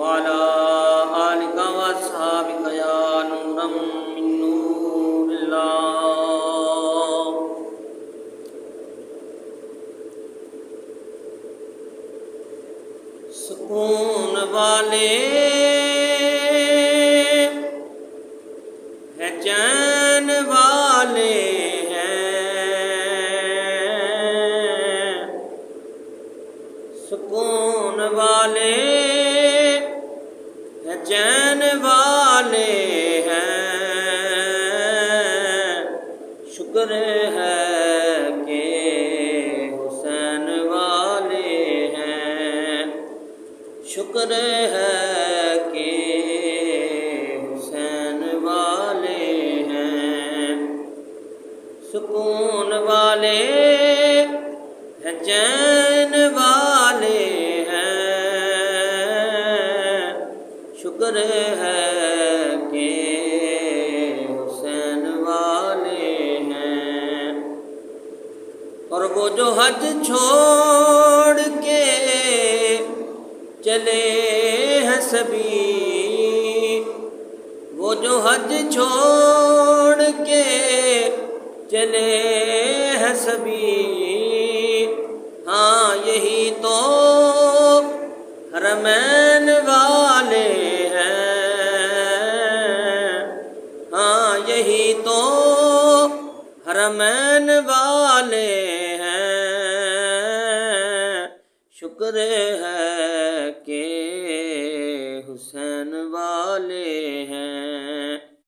وعلى آلك وأصحابك يا نورا من نور الله سکون والے ہیں چین والے سکون والے ہیں چین والے ہیں شکر ہے کہ حسین والے ہیں شکر ہے کہ حسین والے ہیں سکون والے ہیں چین والے ہیں شکر ہے کہ حسین والے ہیں اور وہ جو حج چھوڑ کے چلے ہیں سبھی وہ جو حج چھوڑ کے چلے ہیں سبھی ہاں یہی تو حرمین والے ہیں ہاں یہی تو حرمین والے ہیں شکر ہے